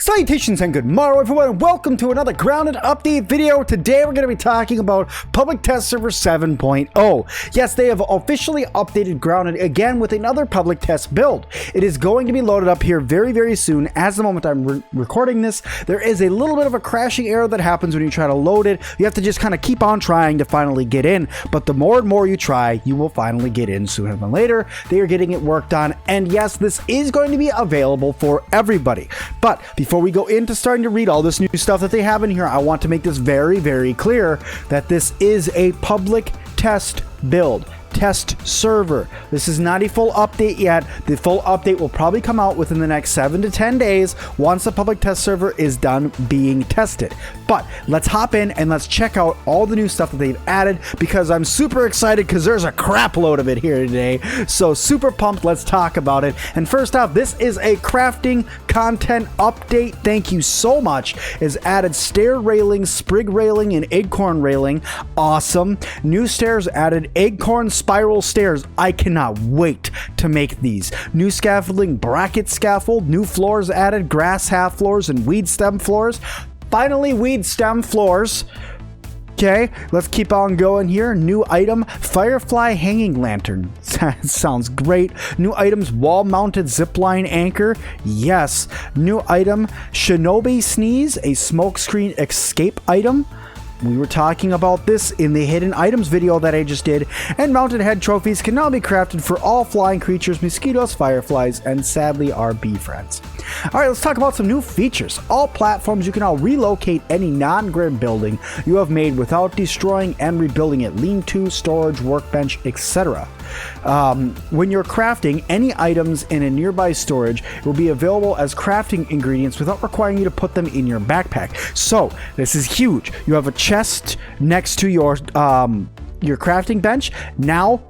Salutations and good morrow everyone, and welcome to another Grounded Update video. Today we're going to be talking about Public Test Server 7.0. Yes, they have officially updated Grounded again with another public test build. It is going to be loaded up here very soon. As the moment I'm recording this, there is a little bit of a crashing error that happens when you try to load it. You have to just kind of keep on trying to finally get in, but the more and more you try, you will finally get in sooner than later. They are getting it worked on, and yes, this is going to be available for everybody. But before we go into starting to read all this new stuff that they have in here, I want to make this very clear that this is a public test build. Test server. This is not a full update yet. The full update will probably come out within the next 7 to 10 days once the public test server is done being tested. But let's hop in and let's check out all the new stuff that they've added, because I'm super excited because there's a crap load of it here today. So super pumped. Let's talk about it. And first off, this is a crafting content update. Thank you so much. Is added stair railing, sprig railing, and acorn railing. Awesome. New stairs added, acorn spiral stairs. I cannot wait to make these. New scaffolding, bracket scaffold. New floors added, grass half floors and weed stem floors. Finally, weed stem floors. Okay, let's keep on going here. New item, firefly hanging lantern. Sounds great. New items, wall mounted zipline anchor. Yes. New item, shinobi sneeze, a smokescreen escape item. We were talking about this in the hidden items video that I just did. And mounted head trophies can now be crafted for all flying creatures, mosquitoes, fireflies, and sadly our bee friends. Alright, let's talk about some new features. All platforms, you can now relocate any non-grid building you have made without destroying and rebuilding it. Lean-to, storage, workbench, etc. When you're crafting any items in a nearby storage, it will be available as crafting ingredients without requiring you to put them in your backpack. So this is huge. You have a chest next to your crafting bench. Now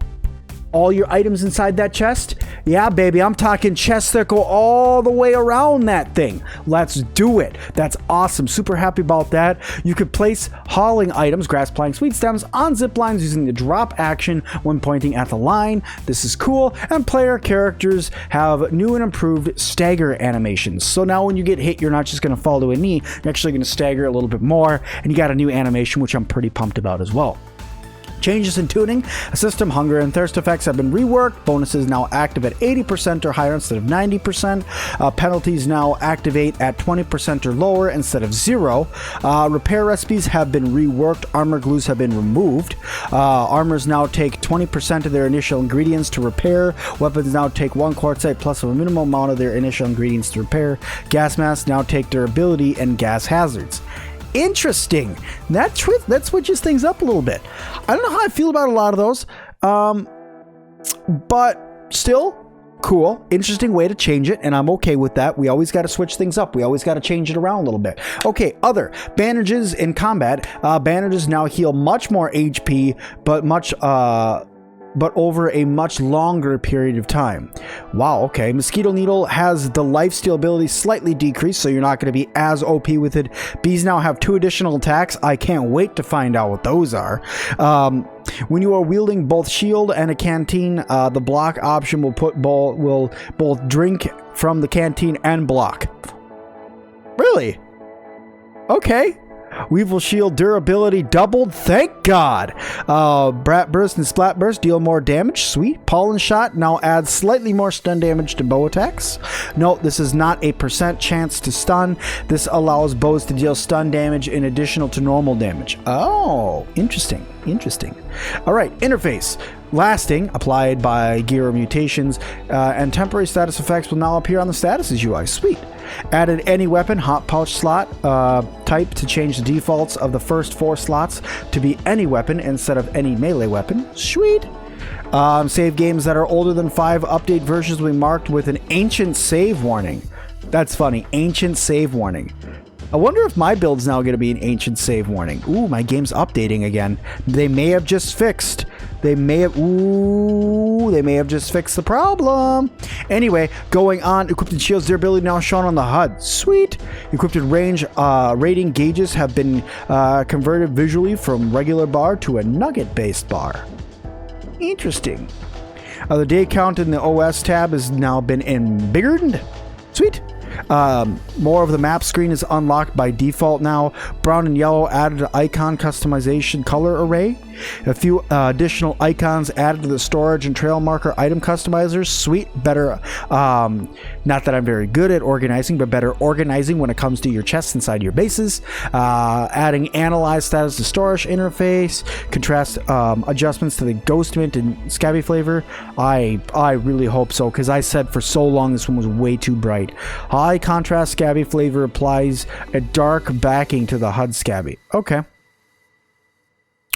all your items inside that chest, yeah baby, I'm talking chests that go all the way around that thing. Let's do it. That's awesome. Super happy about that. You could place hauling items, grass planks, weed stems, on zip lines using the drop action when pointing at the line. This is cool. And player characters have new and improved stagger animations. So now when you get hit, you're not just going to fall to a knee, you're actually going to stagger a little bit more, and you got a new animation, which I'm pretty pumped about as well. Changes in tuning, system hunger and thirst effects have been reworked. Bonuses now active at 80% or higher instead of 90%. Penalties now activate at 20% or lower instead of 0. Repair recipes have been reworked. Armor glues have been removed. Armors now take 20% of their initial ingredients to repair. Weapons now take 1 quartzite plus a minimum amount of their initial ingredients to repair. Gas masks now take durability and gas hazards. Interesting. That switches things up a little bit. I don't know how I feel about a lot of those, but still cool. Interesting way to change it, and I'm okay with that. We always got to switch things up. We always got to change it around a little bit. Okay, other bandages in combat. Bandages now heal much more HP, but over a much longer period of time. Wow, okay. Mosquito Needle has the lifesteal ability slightly decreased, so you're not going to be as OP with it. Bees now have 2 additional attacks. I can't wait to find out what those are. When you are wielding both shield and a canteen, the block option will both drink from the canteen and block. Really? Okay. Weevil Shield durability doubled. Thank God. Brat Burst and Splat Burst deal more damage. Sweet. Pollen Shot now adds slightly more stun damage to bow attacks. Note, this is not a % chance to stun. This allows bows to deal stun damage in addition to normal damage. Oh, interesting. All right, interface. Lasting, applied by gear or mutations, and temporary status effects will now appear on the statuses UI. Sweet. Added any weapon hot pouch slot type to change the defaults of the first 4 slots to be any weapon instead of any melee weapon. Sweet. Save games that are older than 5 update versions will be marked with an ancient save warning. That's funny. Ancient save warning. I wonder if my build's now going to be an ancient save warning. Ooh, my game's updating again. They may have just fixed. They may have just fixed the problem. Anyway, going on, equipped shields durability now shown on the HUD. Sweet. Equipped range rating gauges have been converted visually from regular bar to a nugget-based bar. Interesting. The day count in the OS tab has now been embiggered. Sweet. More of the map screen is unlocked by default now. Brown and yellow added to icon customization color array. A few additional icons added to the storage and trail marker item customizers. Sweet, better, not that I'm very good at organizing, but better organizing when it comes to your chests inside your bases. Adding analyze status to storage interface. Contrast adjustments to the ghost mint and SCA.B flavor. I really hope so, because I said for so long this one was way too bright. High contrast SCA.B flavor applies a dark backing to the HUD SCA.B. Okay.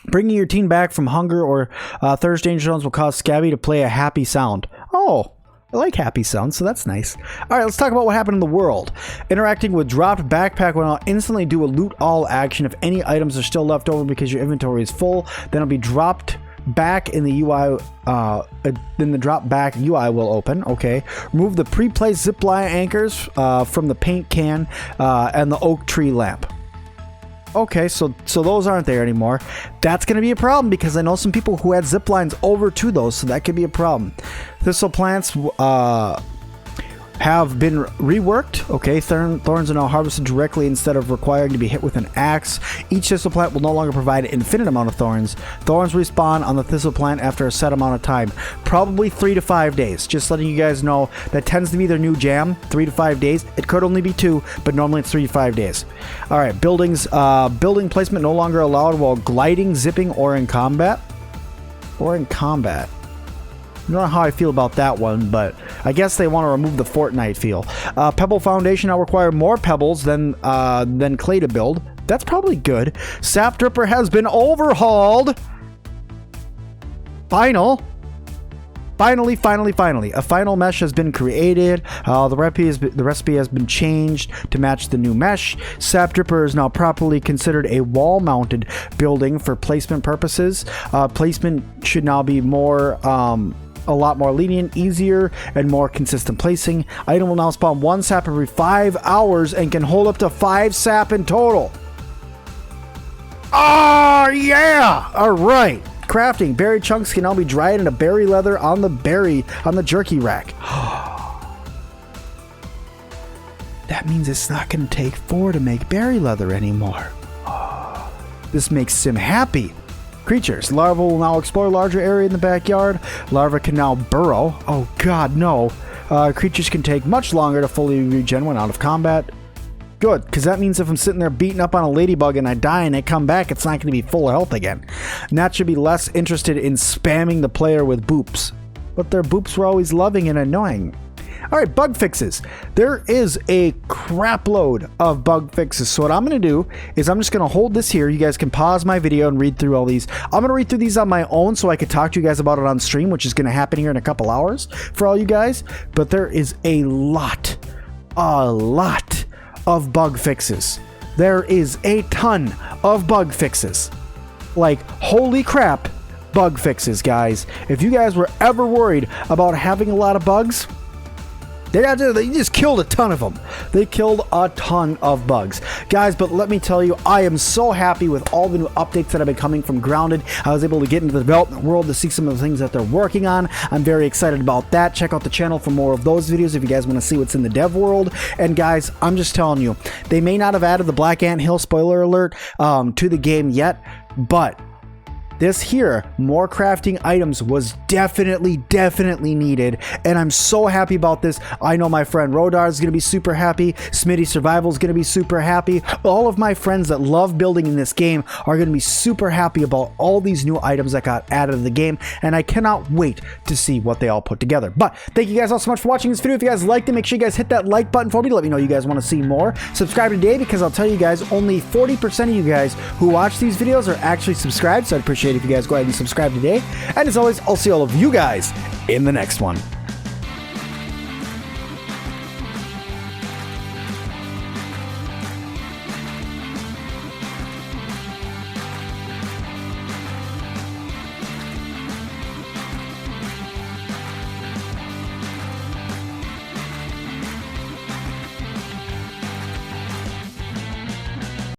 Bringing your team back from hunger or thirst danger zones will cause SCA.B to play a happy sound. Oh, I like happy sounds, so that's nice. All right, let's talk about what happened in the world. Interacting with dropped backpack will instantly do a loot all action if any items are still left over because your inventory is full. Then it'll be dropped back in the UI. Then the drop back UI will open. Okay. Remove the pre-placed zipline anchors from the paint can and the oak tree lamp. Okay, so those aren't there anymore. That's going to be a problem because I know some people who had zip lines over to those, so that could be a problem. Thistle plants have been reworked. Okay, thorns are now harvested directly instead of requiring to be hit with an axe. Each thistle plant will no longer provide an infinite amount of thorns. Thorns respawn on the thistle plant after a set amount of time, probably 3 to 5 days. Just letting you guys know that tends to be their new jam. 3 to 5 days. It could only be 2, but normally it's 3 to 5 days. All right, buildings. Building placement no longer allowed while gliding, zipping, or in combat. I don't know how I feel about that one, but I guess they want to remove the Fortnite feel. Pebble Foundation now require more pebbles than clay to build. That's probably good. Sap Dripper has been overhauled. Finally. A final mesh has been created. The recipe has been changed to match the new mesh. Sap Dripper is now properly considered a wall-mounted building for placement purposes. Placement should now be a lot more lenient, easier, and more consistent placing. Item will now spawn 1 sap every 5 hours and can hold up to 5 sap in total. Oh, yeah! All right. Crafting. Berry chunks can now be dried into berry leather on the jerky rack. That means it's not going to take 4 to make berry leather anymore. This makes Sim happy. Creatures. Larva will now explore a larger area in the backyard. Larva can now burrow. Oh god, no. Creatures can take much longer to fully regen when out of combat. Good, because that means if I'm sitting there beating up on a ladybug and I die and I come back, it's not going to be full health again. And that should be less interested in spamming the player with boops. But their boops were always loving and annoying. Alright, bug fixes. There is a crap load of bug fixes. So what I'm going to do is I'm just going to hold this here. You guys can pause my video and read through all these. I'm going to read through these on my own so I could talk to you guys about it on stream, which is going to happen here in a couple hours for all you guys. But there is a lot of bug fixes. There is a ton of bug fixes. Like, holy crap, bug fixes, guys. If you guys were ever worried about having a lot of bugs, they just killed a ton of them. They killed a ton of bugs. Guys, but let me tell you, I am so happy with all the new updates that have been coming from Grounded. I was able to get into the development world to see some of the things that they're working on. I'm very excited about that. Check out the channel for more of those videos if you guys want to see what's in the dev world. And guys, I'm just telling you, they may not have added the Black Ant Hill, spoiler alert, to the game yet, but this here, more crafting items, was definitely needed, and I'm so happy about this. I know my friend Rodar is going to be super happy. Smitty Survival is going to be super happy. All of my friends that love building in this game are going to be super happy about all these new items that got added to the game, and I cannot wait to see what they all put together. But thank you guys all so much for watching this video. If you guys liked it, make sure you guys hit that like button for me to let me know you guys want to see more. Subscribe today, because I'll tell you guys, only 40% of you guys who watch these videos are actually subscribed, so I'd appreciate if you guys go ahead and subscribe today. And as always, I'll see all of you guys in the next one.